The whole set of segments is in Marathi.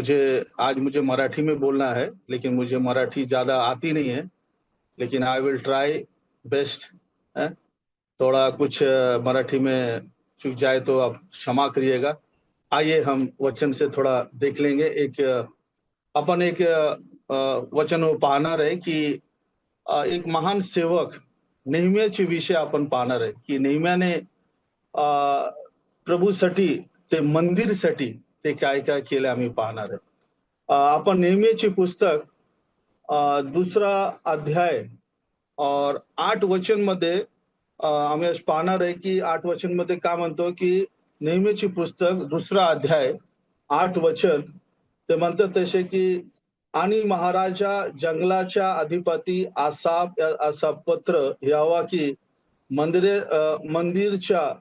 मुझे मराठी में बोलना है, लेकिन मुझे मराठी ज्यादा आती नहीं है, लेकिन आई विल ट्राई बेस्ट। थोड़ा कुछ मराठी में चूक जाए तो आप क्षमा करिएगा। आइए हम वचन से थोड़ा देख लेंगे। अपन एक वचन पाहणार आहे की एक महान सेवक नेहम्याचे विषय आपण पाहणार आहे की नेहम्याने प्रभूसाठी ते मंदिरसाठी ते काय काय केले आम्ही पाहणार आहे। आपण नेहम्याची पुस्तक दूसरा अध्याय और 8 वचन मध्ये आम्ही आज पाहणार आहे की 8 वचन मध्ये काय म्हणतो की नेहम्याची पुस्तक दूसरा अध्याय 8 वचन ते म्हणतात तसे की आणि महाराजा जंगलाच्या अधिपती आसाप पत्र यावा की मंदिरच्या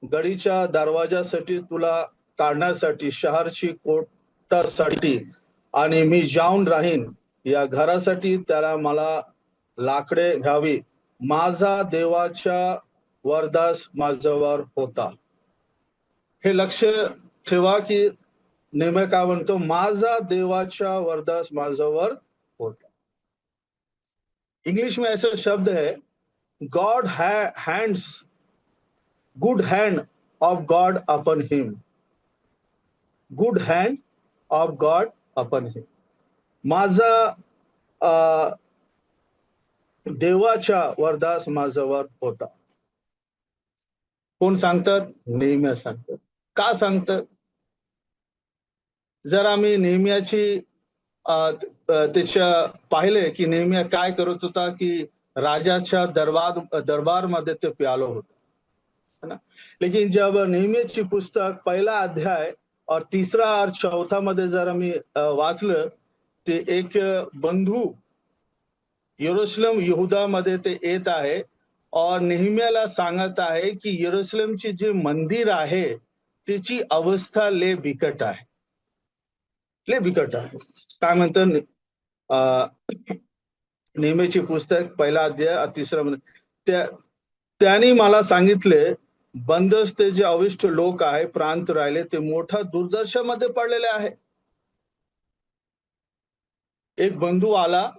गडीच्या दरवाजासाठी तुला काढण्यासाठी शहरची कोटासाठी आणि मी जाऊन राहीन या घरासाठी त्याला मला लाकडे घ्यावी। माझा देवाच्या वरदास माझ्यावर होता। हे लक्ष ठेवा की नेहम्या काय म्हणतो, माझा देवाच्या वरदास माझ्यावर होता। इंग्लिश में ऐसा शब्द है, God hands good hand of God upon him. Good hand of God upon him. माझा देवाचा वरदास माझ्यावर होता। कोण सांगतात? नेहम्या सांगतात। का सांगतात? जर आम्ही नेहम्याची त्याच्या पाहिले की नेहम्या काय करत होता की राजाच्या दरबारमध्ये ते प्यालो होता, है ना। लेकिन जब नेहम्याची पुस्तक पहिला अध्याय और तीसरा और चौथा मध्ये जर आम्ही वाचलं ते एक बंधू यरूशलेम यहूदा मध्ये ते येत आहे और नेहम्याला सांगत आहे की यरूशलेमचे जे मंदिर आहे त्याची अवस्था लय बिकट आहे, लय बिकट आहे। काय म्हणतात नेहम्याची पुस्तक पहिला अध्याय तिसरा मध्ये त्यांनी मला सांगितले, बंदस्ते जे अविष्ट लोक आहे प्रांत राहिले ते मोठा दुर्दशेमध्ये पडलेले आहे। एक बंधू आला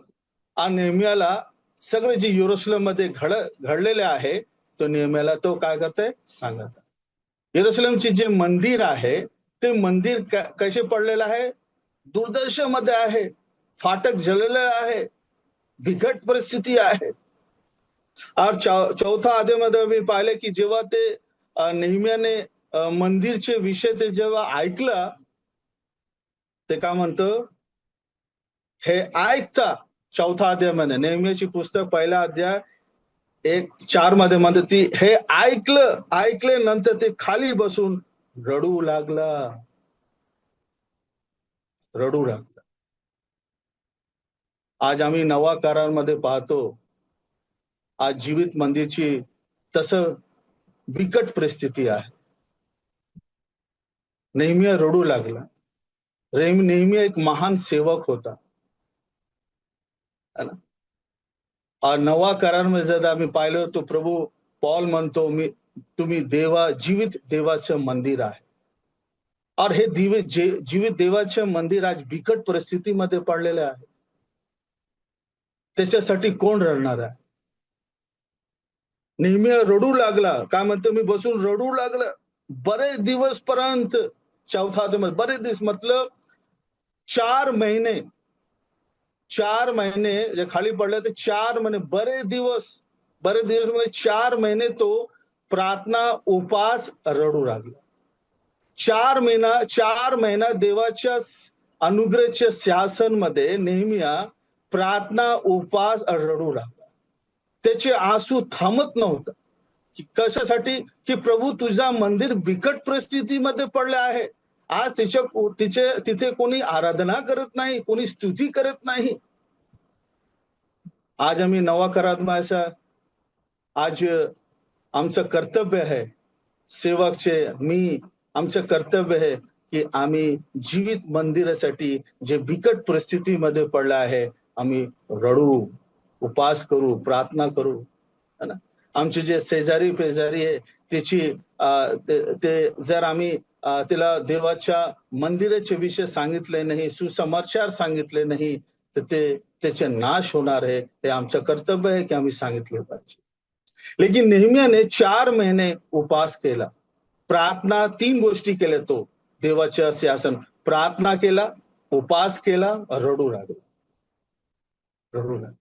आणि नेहम्याला सगळे जे यरूशलेम मध्ये घडलेले आहे तो नेहम्याला तो काय करते सांगत आहे। यरूशलेमचे जे मंदिर आहे ते मंदिर कसे पडलेले आहे? दुर्दशेमध्ये आहे, फाटक जळलेले आहे, बिकट परिस्थिती आहे। और चौथा अध्यायामध्ये मी पाहिले की जेव्हा ते नेहम्याने मंदिरचे विषय ते जेव्हा ऐकलं ते काय म्हणतं, हे ऐकता चौथा अध्यायामध्ये नेहम्याची पुस्तक पहिला अध्याय 1:4 मध्ये म्हणते ती हे ऐकले नंतर ते खाली बसून रडू लागला। आज आम्ही नवा करारामध्ये पाहतो आज जीवित मंदिरची तसं बिकट परिस्थिती आहे। नेहम्या रडू लागला। नेहम्या एक महान सेवक होता, है ना। और नवा करार में जर आम्ही पाहिलं तो प्रभू पौल म्हणतो तुम्ही जीवित देवाचे मंदिर आहे। और हे जीवित देवाचे मंदिर आज बिकट परिस्थितीमध्ये पडलेले आहे। त्याच्यासाठी कोण रडणार आहे? नेहम्या रडू लागला। काय म्हणतो, मी बसून रडू लागला बरेच दिवस पर्यंत। चौथा अध्याय बरेच दिवस मतलब 4 महिने जे खाली पडले ते 4 महिने बरेच दिवस मध्ये 4 महिने तो प्रार्थना उपास रडू लागला। 4 महिना देवाच्या अनुग्रहाच्या शासन मध्ये नेहम्या प्रार्थना उपास रडू लागला। त्याचे आंसू थांबत नव्हतं की कशासाठी की प्रभू तुझा मंदिर बिकट परिस्थितीमध्ये पडले आहे। आज तिथे कोणी आराधना करत नाही, कोणी स्तुती करत नाही। आज आम्ही नवा करारात आज आमचं कर्तव्य आहे सेवकचे आमचं कर्तव्य आहे की आम्ही जीवित मंदिरासाठी जे बिकट परिस्थितीमध्ये पडलं आहे आम्ही रडू, उपास करू, प्रार्थना करू, है ना। आमचे जे शेजारी पेजारी आहे त्याची ते जर आम्ही त्याला देवाच्या मंदिराचे विषय सांगितले नाही, सुसमाचार सांगितले नाही, तर ते त्याचे नाश होणार आहे. हे आमचं कर्तव्य आहे की आम्ही सांगितले पाहिजे. लेकिन नेहम्याने 4 महिने उपवास केला. प्रार्थना 3 गोष्टी केल्या तो. देवाच्या सिंहासन प्रार्थना केला, उपवास केला, रडू लागला. रडू लागला.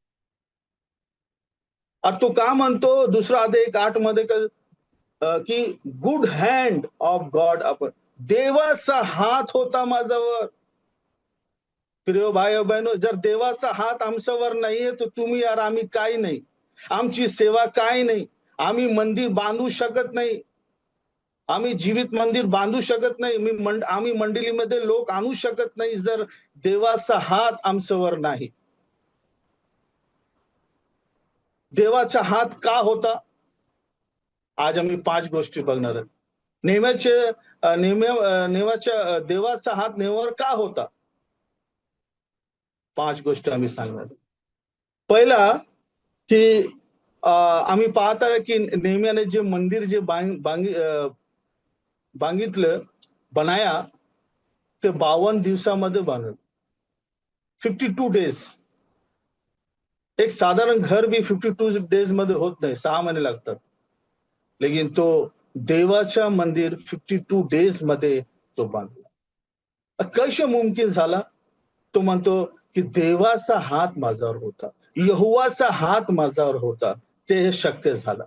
आणि तो का म्हणतो दुसरा अध्याय 8 मध्ये की good hand of God upon देवाचा हात होता माझ्यावर. प्रिय भाई बहिणो, जर देवाचा हात आमच्यावर नाहीये तर तुम्ही यार आम्ही काही नाही. आमची सेवा काही नाही. आम्ही मंदिर बांधू शकत नाही. आम्ही जीवित मंदिर बांधू शकत नाही. आम्ही मंडळीमध्ये लोक आणू शकत नाही जर देवाचा हात आमच्यावर नाही. देवाचा हात का होता? आज आम्ही 5 गोष्टी बघणार आहोत. देवाचा हात नेहमीवर का होता? 5 गोष्टी आम्ही सांगणार. पहिला की आम्ही पाहत आहे की नेहम्याने जे मंदिर जे बांगितलं बनाया ते 52 दिवसामध्ये बांधलं. 52 डेज. एक साधारण घर भी 52 डेज मध्ये होत नाही, 6 महिने लागतात. लेकिन तो देवाच्या मंदिर 52 डेज मध्ये तो बांधला. कसे मुमकिन झाला? तो म्हणतो की देवाचा हात माझ्यावर होता, यहोवाचा हात माझ्यावर होता, ते शक्य झालं.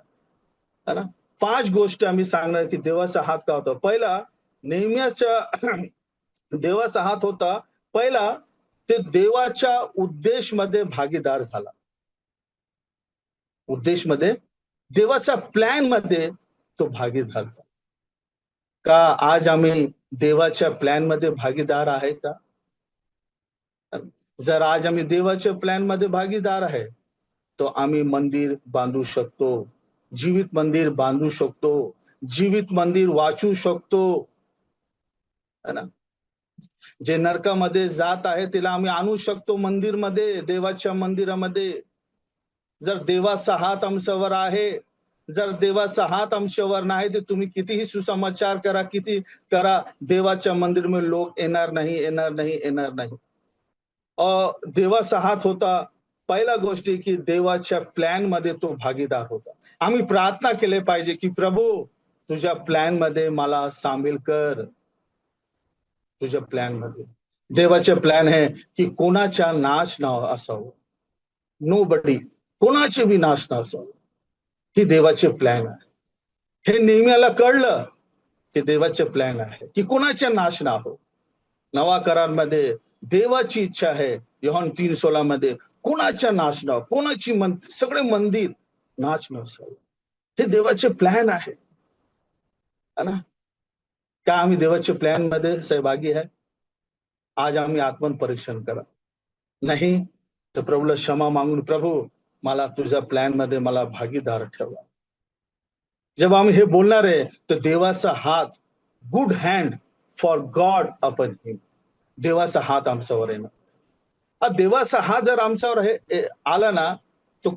है ना? 5 गोष्टी आम्ही सांगणार की देवाचा हात का होता. पहिला नेहम्याच्या देवाचा हात होता. पहिला ते देवाच्या उद्देशमध्ये भागीदार झाला. उद्देशमध्ये देवाच्या प्लॅन मध्ये तो भागीदार झाला. का आज आम्ही देवाच्या प्लॅन मध्ये भागीदार आहे का? जर आज आम्ही देवाच्या प्लॅन मध्ये भागीदार आहे, तो आम्ही मंदिर बांधू शकतो, जीवित मंदिर बांधू शकतो, जीवित मंदिर वाचू शकतो. है ना? जे नरकामध्ये जात आहे त्याला आम्ही आणू शकतो मंदिरमध्ये, देवाच्या मंदिरामध्ये. जर देवाचा हात आमच्यावर आहे, जर देवाचा हात आमच्यावर नाही तर तुम्ही कितीही सुसमाचार करा, किती करा, देवाच्या मंदिरामध्ये लोक येणार नाही, येणार नाही, येणार नाही. देवाचा हात होता. पहिला गोष्टी की देवाच्या प्लॅन मध्ये तो भागीदार होता. आम्ही प्रार्थना केले पाहिजे की प्रभू तुझ्या प्लॅन मध्ये मला सामील कर. तुझ्या प्लॅन मध्ये देवाचे प्लॅन आहे की कोणाचा नाश न असावं. नोबडी, कोणाचे बी नाश न असावं. ही देवाचे प्लॅन आहे. हे नेहम्याला कळलं की देवाचे प्लॅन आहे की कोणाचा नाश ना हो. नवा करारामध्ये देवाची इच्छा आहे. योहान 3:16 मध्ये कोणाचा नाश न, कोणाची सगळे मंदिर नाश न असावं. हे देवाचे प्लॅन आहे. है ना? का आम्ही देवाच्या प्लॅन मध्ये सहभागी आहे? आज आम्ही आत्मपरीक्षण करा. नाही तर प्रभूला क्षमा मागून प्रभू मला तुझ्या प्लॅन मध्ये मला भागीदार ठेवा. जेव्हा आम्ही हे बोलणार आहे तर देवाचा हात, good hand for God upon him. देवाचा हात आमच्यावर येणार. देवाचा हात जर आमच्यावर आला ना तर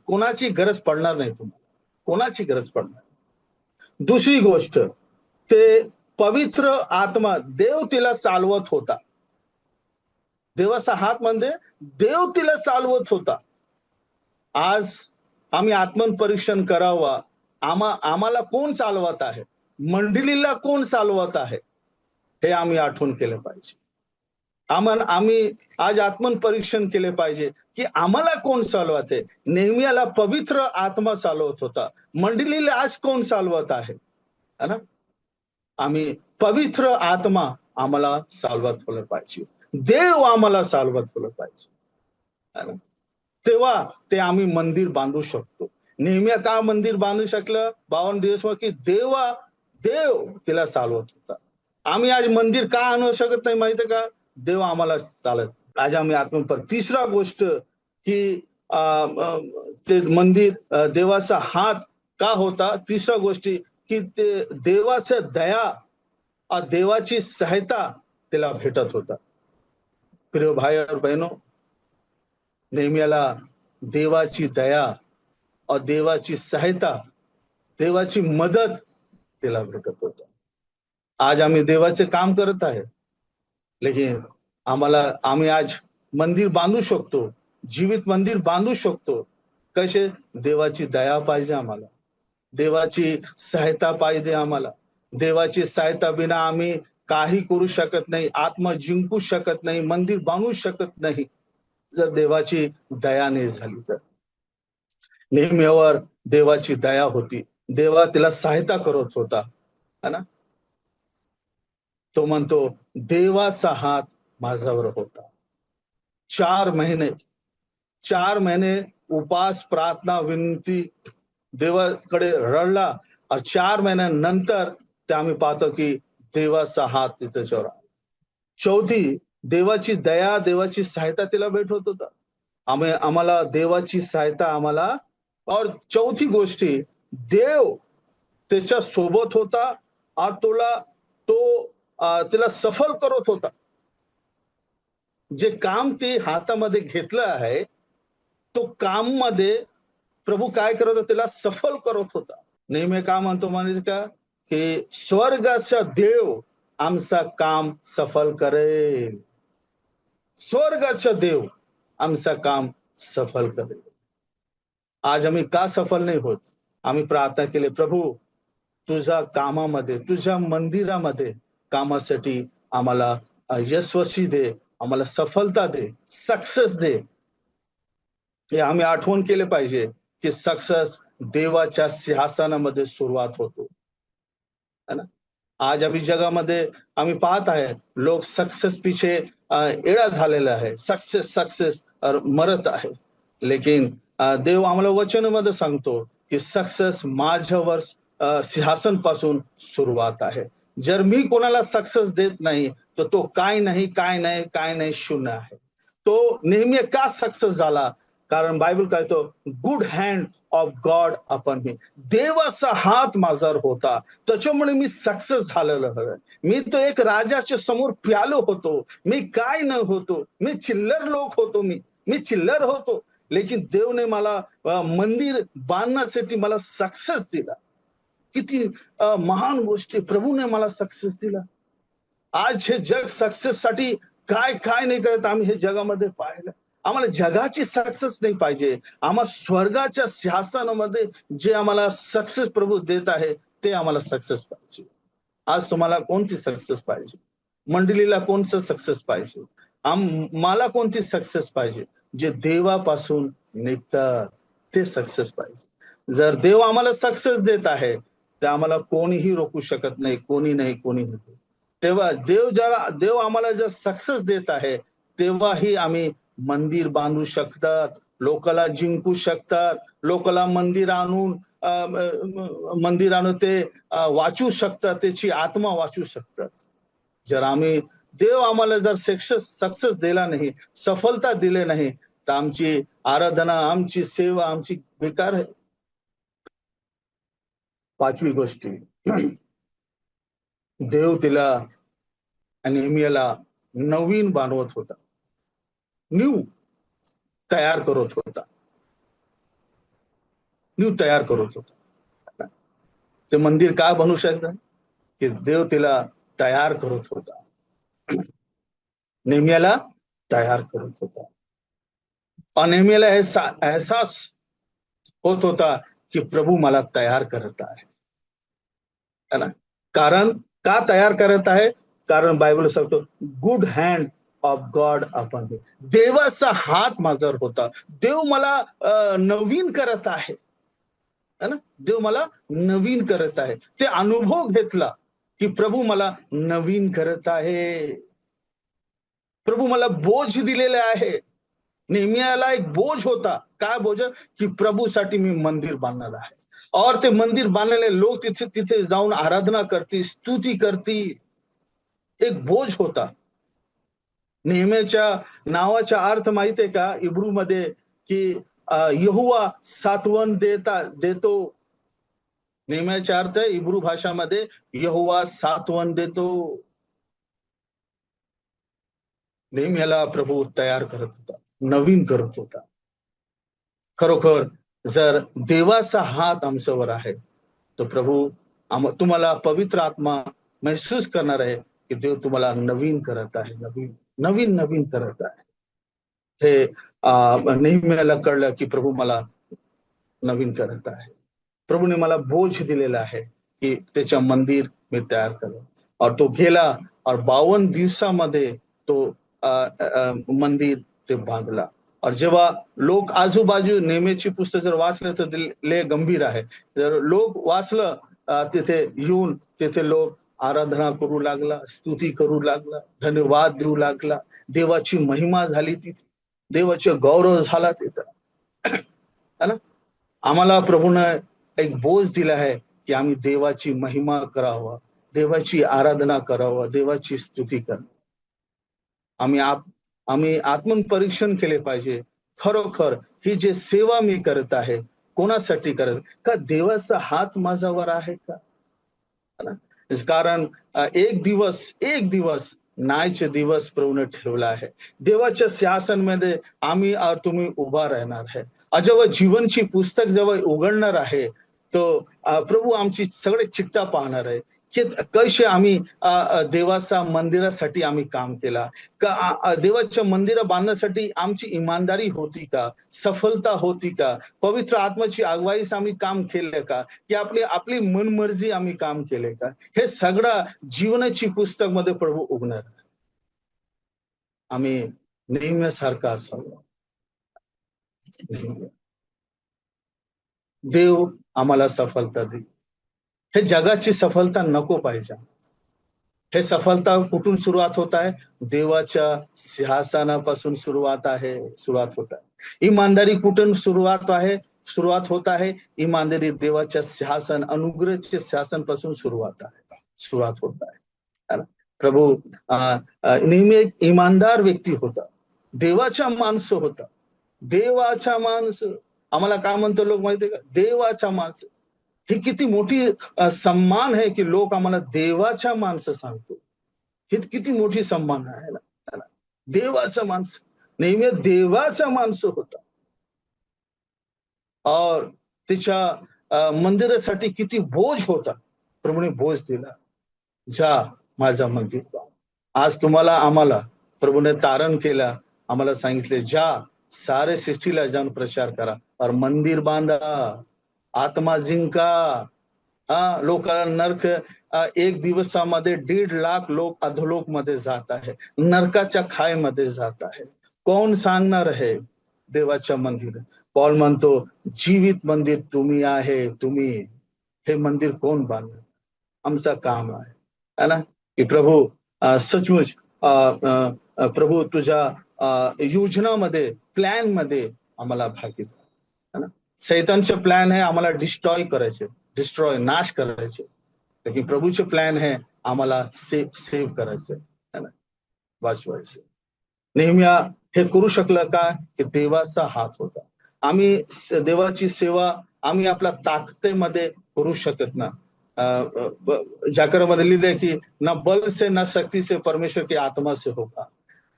कोणाची गरज पडणार नाही तुम्हाला. कोणाची गरज पडणार. दुसरी गोष्ट ते पवित्र आत्मा देव तिला चालवत होता. देवाचा हात म्हणजे देव तिला चालवत होता. आज आम्ही आत्मपरीक्षण करावा. आम्हाला कोण चालवत आहे, मंडळीला कोण चालवत आहे हे आम्ही आठवण केलं पाहिजे. आम्ही आज आत्मपरीक्षण केले पाहिजे की आम्हाला कोण चालवत आहे. नेहम्याला पवित्र आत्मा चालवत होता. मंडळीला आज कोण चालवत आहे? है ना? आम्ही पवित्र आत्मा आम्हाला चालवत होलं पाहिजे. देव आम्हाला चालवत होलं पाहिजे. तेव्हा ते आम्ही मंदिर बांधू शकतो. नेहम्या का मंदिर बांधू शकलं 52 दिवस? की देव तिला चालवत होता. आम्ही आज मंदिर का आणू शकत नाही माहिती का? देव आम्हाला चालत. आज आम्ही तिसरा गोष्ट की ते मंदिर देवाचा हात का होता? तिसरा गोष्टी की ते देवाचा दया, देवाची सहायता तिला भेटत होता. प्रिय भाई और बहनों, नेहम्याला देवाची दया और देवाची सहायता, देवाची मदत तिला भेटत होता. आज आम्ही देवाचे काम करत आहे, लेकिन आम्ही आज मंदिर बांधू शकतो, जीवित मंदिर बांधू शकतो. कसे? देवाची दया पाहिजे आम्हाला, देवाची सहायता पाहिजे आम्हाला. देवाची सहायता बिना आम्ही काही करू शकत नाही, आत्मा जिंकू शकत नाही, मंदिर बांधू शकत नाही, जर देवाची दया नाही झाली तर. नेहमीवर देवाची दया होती, देवा तिला सहायता करत होता, है ना? तो म्हणतो, देवाचा हात माझ्यावर होता. 4 महिने 4 महिने उपास, प्रार्थना, विनंती देवाकडे रडला आणि 4 महिन्यानंतर ते आम्ही पाहतो की देवाचा हात त्याच्यावर आला. शेवटी देवाची दया, देवाची सहायता तिला भेटत होता. आम्हाला देवाची सहायता आम्हाला. और चौथी गोष्टी, देव त्याच्या सोबत होता आणि तिला सफल करत होता. जे काम ती हातामध्ये घेतलं आहे, तो काम मध्ये प्रभू काय करत होता? त्याला सफल करत होता. नेहमी काय म्हणतो माहिती का? की स्वर्गाचा देव आमचा काम सफल करेल. स्वर्गाचा देव आमचा काम सफल करेल. आज आम्ही का सफल नाही होत? आम्ही प्रार्थना केली, प्रभू तुझ्या कामामध्ये, तुझ्या मंदिरामध्ये कामासाठी आम्हाला यशस्वी दे, आम्हाला सफलता दे, सक्सेस दे. हे आम्ही आठवण केले पाहिजे की सक्सेस देवाच्या सिंहासनामध्ये सुरुवात होतो, है ना? आज आम्ही जगामध्ये आम्ही पाहत आहे, लोक सक्सेस पिछे एडा झालेला आहे, सक्सेस सक्सेस मरत आहे. लेकिन देव आम्हाला वचनामध्ये सांगतो की सक्सेस माझ्यावर सिंहासन पासून सुरुवात आहे. जर मी कोणाला सक्सेस देत नाही, तर तो काय नाही काय नाही काय नाही शून्य आहे. तो नेहमी का सक्सेस झाला? कारण बायबल कहतो, good hand of God upon me. देवाचा हात माझ्यावर होता, त्याच्यामुळे मी सक्सेस झालेलो आहे. मी तो एक राजाच्या समोर प्यालो होतो. मी काय न होतो, मी चिल्लर लोक होतो, मी चिल्लर होतो. लेकिन देवने मला मंदिर बांधण्यासाठी मला सक्सेस दिला. किती महान गोष्टी, प्रभूने मला सक्सेस दिला. आज हे जग सक्सेस साठी काय काय नाही करत आम्ही हे जगामध्ये पाहिलं. आम्हाला जगाची सक्सेस नाही पाहिजे, आम्हाला स्वर्गाच्या सिंहासनामध्ये जे आम्हाला सक्सेस प्रभू देत आहे, ते आम्हाला सक्सेस पाहिजे. आज तुम्हाला कोणती सक्सेस पाहिजे? मंडळीला कोणचं सक्सेस पाहिजे? मला कोणती सक्सेस पाहिजे? जे देवापासून निघतात ते सक्सेस पाहिजे. जर देव आम्हाला सक्सेस देत आहे, तर आम्हाला कोणीही रोखू शकत नाही, कोणी नाही, कोणी नाही. तेव्हा देव आम्हाला जर सक्सेस देत आहे, तेव्हाही आम्ही मंदिर बांधू शकतात, लोकाला जिंकू शकतात, लोकाला मंदिर आणून ते वाचू शकतात, त्याची आत्मा वाचू शकतात. जर देव आम्हाला जर सक्सेस दिला नाही, सफलता दिले नाही, तर आमची आराधना, आमची सेवा, आमची बेकार आहे. पाचवी गोष्टी, देव तिला नेहमीला नवीन बनवत होता, न्यू तयार करत होता, न्यू तयार करत होता. ते मंदिर काय बनवू शकतं? की देव तिला तयार करत होता, नेहमीला तयार करत होता. और नेहमीला एहसास होत होता की प्रभू मला तयार करत आहे, है ना? कारण का तयार करत आहे? कारण बायबल सांगतो, good hand of God upon me. देवाचा हात माझ्यावर होता. देव मला नवीन करत आहे, है ना? देव मला नवीन करत आहे. ते अनुभव घेतला की प्रभू मला नवीन करत आहे. प्रभू मला बोझ दिलेले आहे. नेहमीयाला एक बोझ होता. काय बोझ? की प्रभूसाठी मी मंदिर बांधणार आहे. और ते मंदिर बांधलेले लोक तिथे जाऊन आराधना करतील, स्तुती करतील. एक बोझ होता. नेहमीच्या नावाचा अर्थ माहिती आहे का? इब्रूमध्ये की यहोवा सात्वन देतो. नेहमीचा अर्थ इब्रू भाषामध्ये यहोवा सात्वन देतो. नेहमीला प्रभू तयार करत होता, नवीन करत होता. खरोखर जर देवाचा हात आमच्यावर आहे, तर प्रभू तुम्हाला पवित्र आत्मा महसूस करणार आहे की देव तुम्हाला नवीन करत आहे, नवीन नवीन नवीन करत आहे. हे नेहमीला कळलं की प्रभू मला नवीन करत आहे. प्रभूने मला बोझ दिलेला आहे की त्याच्या मंदिर मी तयार करेन. और तो गेला और 52 दिवसामध्ये तो मंदिर ते बांधला. और जेव्हा लोक आजूबाजू नेहमीची पुस्तक जर वाचलं तर लय गंभीर आहे. जर लोक वाचलं तिथे येऊन तिथे लोक आराधना करू लागला, स्तुती करू लागला, धन्यवाद देऊ लागला. देवाची महिमा झाली तिथे. देवाचे गौरव झाला तिथं. है ना? आम्हाला प्रभूनं एक बोझ दिला आहे की आम्ही देवाची महिमा करावं, देवाची आराधना करावं, देवाची स्तुती करावं. आम्ही आत्मपरीक्षण केले पाहिजे. खरोखर ही जे सेवा मी करत आहे, कोणासाठी करत का देवाचा हात माझ्यावर आहे का? कारण एक दिवस न्यायचे दिवस प्रभूने ठेवला आहे. देवाच्या सिंहासनामध्ये आम्ही और तुम्ही उभा राहणार आहे. जेव्हा जीवनची पुस्तक जेव्हा उघडणार आहे, तो प्रभू आमची सगळे चिट्टा पाहणार आहे की कसे आम्ही देवाच्या मंदिरासाठी आम्ही काम केला का, देवाच्या मंदिर बांधण्यासाठी आमची इमानदारी होती का, सफलता होती का, पवित्र आत्म्याची अगुवाईस आम्ही काम केले का, की आपली आपली मनमर्जी आम्ही काम केले का, हे सगळं जीवनाची पुस्तक मध्ये प्रभू उघडणार. आम्ही नेहमीसारखं असावं. देव आम्हाला सफलता दे. हे जगाची सफलता नको पाहिजे. हे सफलता कुठून सुरुवात होत आहे? देवाच्या सिंहासनापासून सुरुवात होत आहे. इमानदारी कुठून सुरुवात होत आहे? इमानदारी देवाच्या सिंहासन, अनुग्रहाच्या सिंहासनापासून सुरुवात होत आहे. प्रभू नेहमी एक इमानदार व्यक्ती होता, देवाचा माणूस होता. देवाचा माणूस आम्हाला काय म्हणतो लोक माहितीये का? देवाचा माणूस. ही किती मोठी सम्मान आहे की लोक आम्हाला देवाच्या माणसं सांगतो. ही किती मोठी सम्मान आहे ना. देवाचा माणूस, नेहमी देवाचा माणूस होता. और तिच्या मंदिरासाठी किती बोझ होता. प्रभूने बोझ दिला. जा माझा मंदिर बांध. आज तुम्हाला आम्हाला प्रभूने तारण केला. आम्हाला सांगितले जा सारे सृष्टीला जाऊन प्रचार करा और मंदिर बांधा, आत्मा जिंका. लोकांना नरक एक दिवसामध्ये 1.5 लाख लोक अधोलोक मध्ये जात आहे, नरकाच्या खाईमध्ये जात आहे. कोण सांगणार आहे देवाच्या मंदिर? पौल म्हणतो जीवित मंदिर तुम्ही आहे. तुम्ही हे मंदिर कोण बांधणार? आमचं काम आहे ना की प्रभू सचमुच प्रभू तुझ्या योजनामध्ये, प्लॅन मध्ये आम्हाला भागीदार है ना. सैतानचे प्लॅन आहे आम्हाला डिस्ट्रॉय नाश करायचे, लेकिन प्रभूचे प्लॅन आहे आम्हाला सेव्ह करायचं है ना, वाचवायचं. नेहम्या हे करू शकलं का? की देवाचा हात होता. आम्ही देवाची सेवा आम्ही आपल्या ताकदीमध्ये करू शकत ना. जाकरमध्ये लिहिलंय की ना बल से ना शक्ति से, परमेश्वर की आत्मा से होगा.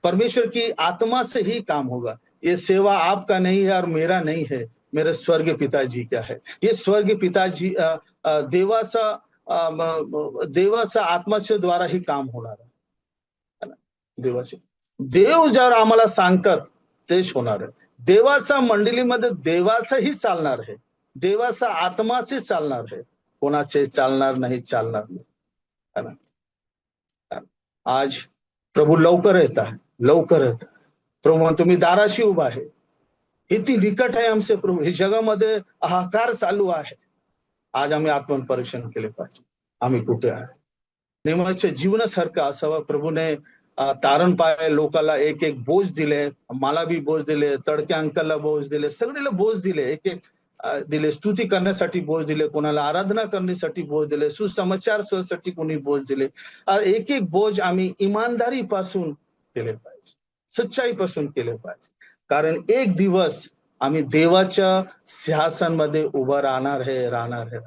परमेश्वर की आत्मा से ही काम होगा. ये सेवा आपका नहीं है और मेरा नहीं है, मेरे स्वर्गीय पिताजी का है. ये स्वर्गीय पिताजी देवाचा आत्माच्या द्वारा ही काम होणार आहे. देवाचे देव जर आम्हाला सांगतात तेच होणार आहे. देवाच्या मंडळीमध्ये देवाचंही चालणार आहे, देवाचा आत्माचे चालणार आहे, कोणाचे चालणार नाही. आज प्रभू लवकर येत आहे. प्रभू म्हणतो मी दाराशी उभा आहे. किती निकट आहे आमचे प्रभू. हे जगामध्ये हाहाकार चालू आहे. आज आम्ही आत्मपरीक्षण केले पाहिजे, आम्ही कुठे आहे. नेहमीच्या जीवनासारखं असावं. प्रभूने तारण पाय लोकांना एक बोझ दिले. मला बी बोझ दिले, तडक्या अंकलला बोझ दिले, सगळ्याला बोझ दिले. एक दिले, स्तुती करण्यासाठी बोझ दिले, कोणाला आराधना करण्यासाठी बोझ दिले, सुसमाचार साठी कोणी बोझ दिले. एक बोझ आम्ही इमानदारीपासून केले पाहिजे, सच्चाईपासून केले पाहिजे. कारण एक दिवस आम्ही देवाच्या सिंहासनामध्ये उभं राहणार आहे.